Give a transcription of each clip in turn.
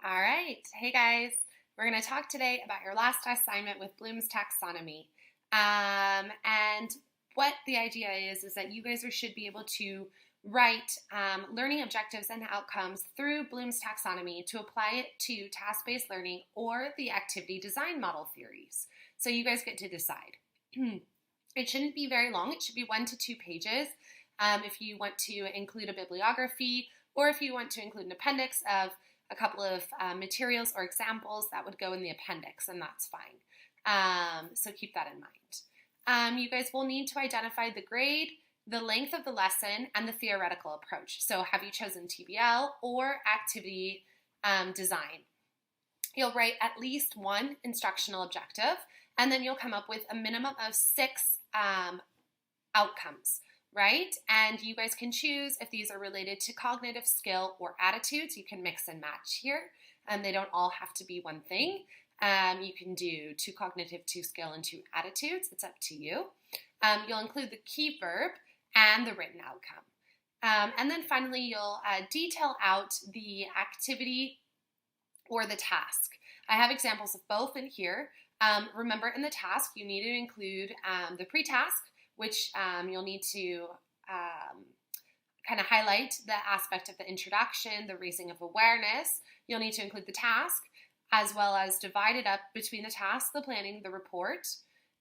All right. Hey guys, we're going to talk today about your last assignment with Bloom's Taxonomy. And what the idea is that you guys should be able to write learning objectives and outcomes through Bloom's Taxonomy to apply it to task-based learning or the activity design model theories. So you guys get to decide. It shouldn't be very long. It should be 1 to 2 pages. If you want to include a bibliography or if you want to include an appendix of a couple of materials or examples, that would go in the appendix, and that's fine. So keep that in mind. You guys will need to identify the grade, the length of the lesson, and the theoretical approach. So have you chosen TBL or activity design? You'll write at least one instructional objective, and then you'll come up with a minimum of 6 outcomes. Right? And you guys can choose if these are related to cognitive skill or attitudes. You can mix and match here. They don't all have to be one thing. You can do 2 cognitive, 2 skill, and 2 attitudes. It's up to you. You'll include the key verb and the written outcome. And then finally, you'll detail out the activity or the task. I have examples of both in here. Remember, in the task, you need to include the pre-task, which you'll need to kind of highlight the aspect of the introduction, the raising of awareness. You'll need to include the task, as well as divide it up between the task, the planning, the report,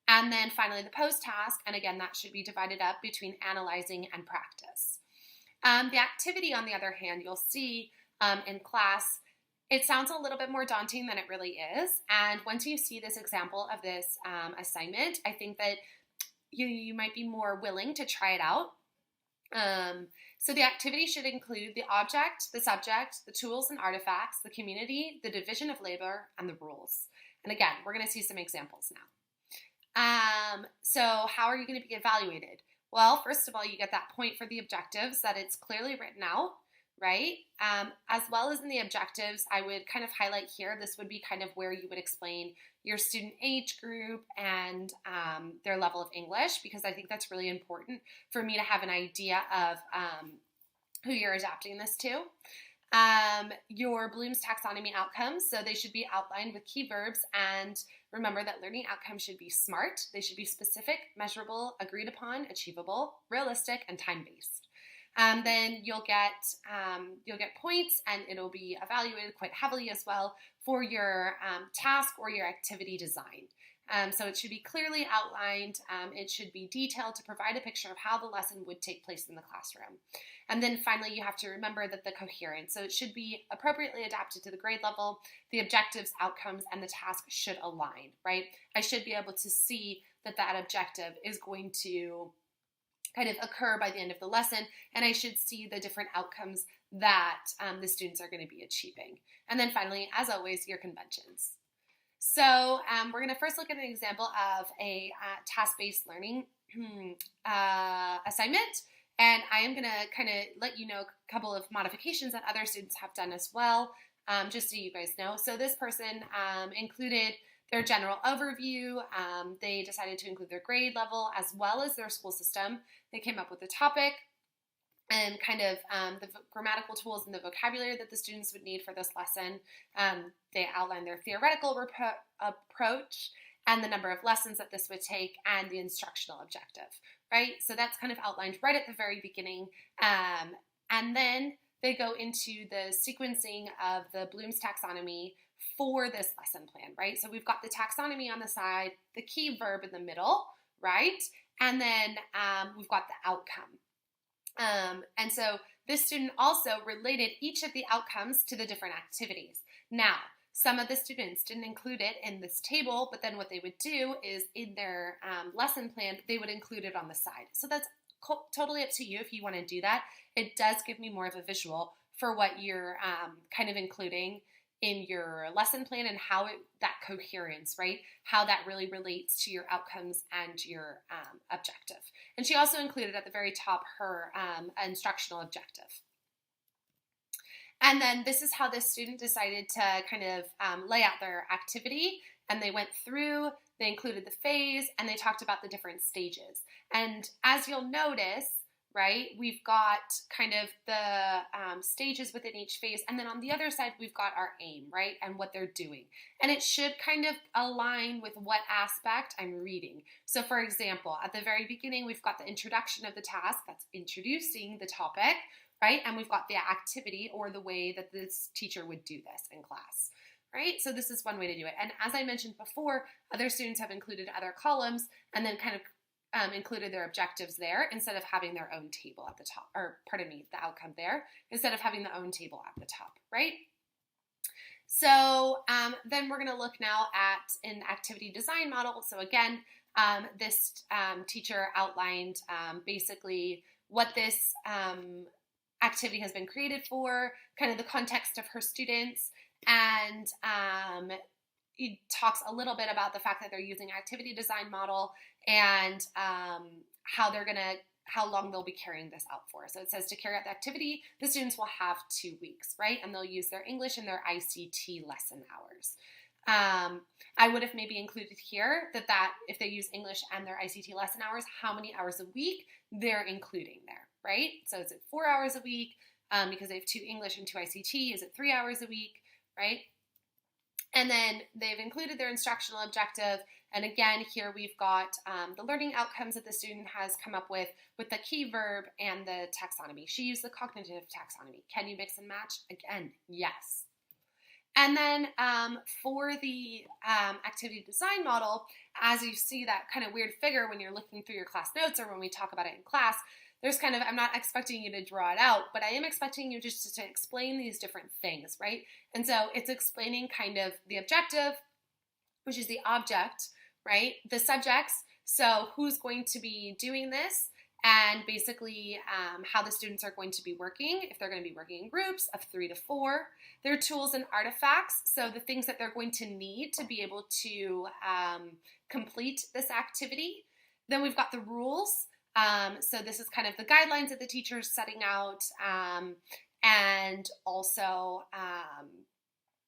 and then finally the post-task, and again, that should be divided up between analyzing and practice. The activity, on the other hand, you'll see in class, it sounds a little bit more daunting than it really is, and once you see this example of this assignment, I think that you might be more willing to try it out. So the activity should include the object, the subject, the tools and artifacts, the community, the division of labor, and the rules. And again, we're going to see some examples now. So how are you going to be evaluated? Well, first of all, you get that point for the objectives that it's clearly written out, right? As well as in the objectives, I would kind of highlight here, this would be kind of where you would explain your student age group and their level of English, because I think that's really important for me to have an idea of who you're adapting this to. Your Bloom's Taxonomy outcomes, so they should be outlined with key verbs, and remember that learning outcomes should be SMART. They should be specific, measurable, agreed upon, achievable, realistic, and time-based. Then you'll get points, and it'll be evaluated quite heavily as well for your task or your activity design. So it should be clearly outlined. It should be detailed to provide a picture of how the lesson would take place in the classroom. And then finally, you have to remember that the coherence. So it should be appropriately adapted to the grade level. The objectives, outcomes, and the task should align, right? I should be able to see that that objective is going to kind of occur by the end of the lesson, and I should see the different outcomes that the students are going to be achieving. And then finally, as always, your conventions. So we're going to first look at an example of a task-based learning assignment, and I am going to kind of let you know a couple of modifications that other students have done as well, just so you guys know. So this person included their general overview. They decided to include their grade level as well as their school system. They came up with a topic and kind of the grammatical tools and the vocabulary that the students would need for this lesson. They outlined their theoretical approach and the number of lessons that this would take and the instructional objective, right? So that's kind of outlined right at the very beginning. And then they go into the sequencing of the Bloom's Taxonomy for this lesson plan, right? So we've got the taxonomy on the side, the key verb in the middle, right? And then we've got the outcome. And so this student also related each of the outcomes to the different activities. Now, some of the students didn't include it in this table, but then what they would do is in their lesson plan, they would include it on the side. So that's totally up to you if you want to do that. It does give me more of a visual for what you're kind of including in your lesson plan and how that coherence, right? How that really relates to your outcomes and your objective. And she also included at the very top her instructional objective. And then this is how this student decided to kind of lay out their activity. And they went through, they included the phase, and they talked about the different stages. And as you'll notice, right? We've got kind of the stages within each phase. And then on the other side, we've got our aim, right? And what they're doing. And it should kind of align with what aspect I'm reading. So for example, at the very beginning, we've got the introduction of the task. That's introducing the topic, right? And we've got the activity or the way that this teacher would do this in class. Right? So this is one way to do it. And as I mentioned before, other students have included other columns and then kind of included their objectives there instead of having their own table at the top, or pardon me, the outcome there, instead of having the own table at the top, right? So then we're going to look now at an activity design model. So again, this teacher outlined basically what this activity has been created for, kind of the context of her students, and it talks a little bit about the fact that they're using activity design model and how long they'll be carrying this out for. So it says to carry out the activity, the students will have 2 weeks, right? And they'll use their English and their ICT lesson hours. I would have maybe included here that if they use English and their ICT lesson hours, how many hours a week they're including there, right? So is it 4 hours a week because they have 2 English and 2 ICT? Is it 3 hours a week? Right? And then they've included their instructional objective. And again, here we've got the learning outcomes that the student has come up with the key verb and the taxonomy. She used the cognitive taxonomy. Can you mix and match? Again, yes. And then for the activity design model, as you see that kind of weird figure when you're looking through your class notes or when we talk about it in class, there's kind of, I'm not expecting you to draw it out, but I am expecting you just to explain these different things, right? And so it's explaining kind of the objective, which is the object, right? The subjects, so who's going to be doing this, and basically how the students are going to be working, if they're going to be working in groups of 3 to 4, their tools and artifacts, so the things that they're going to need to be able to complete this activity. Then we've got the rules. So this is kind of the guidelines that the teacher is setting out, and also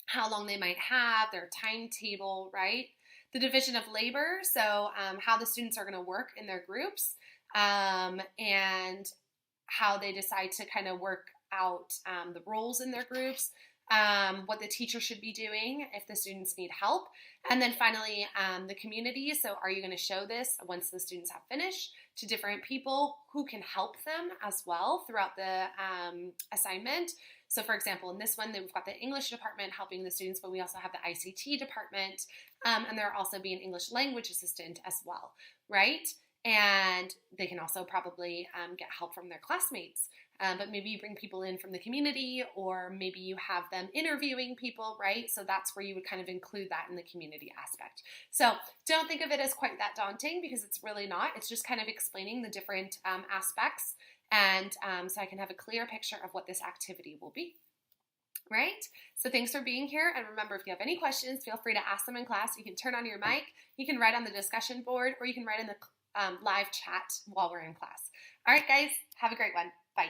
how long they might have, their timetable, right? The division of labor, so how the students are going to work in their groups, and how they decide to kind of work out the roles in their groups, what the teacher should be doing if the students need help. And then finally, the community. So are you going to show this once the students have finished to different people who can help them as well throughout the assignment? So for example, in this one, we've got the English department helping the students, but we also have the ICT department, and there will also be an English language assistant as well, right? And they can also probably get help from their classmates. But maybe you bring people in from the community, or maybe you have them interviewing people, right? So that's where you would kind of include that in the community aspect. So don't think of it as quite that daunting, because it's really not. It's just kind of explaining the different aspects, and so I can have a clear picture of what this activity will be. Right? So thanks for being here. And remember, if you have any questions, feel free to ask them in class. You can turn on your mic, you can write on the discussion board, or you can write in the live chat while we're in class. All right, guys, have a great one. Bye.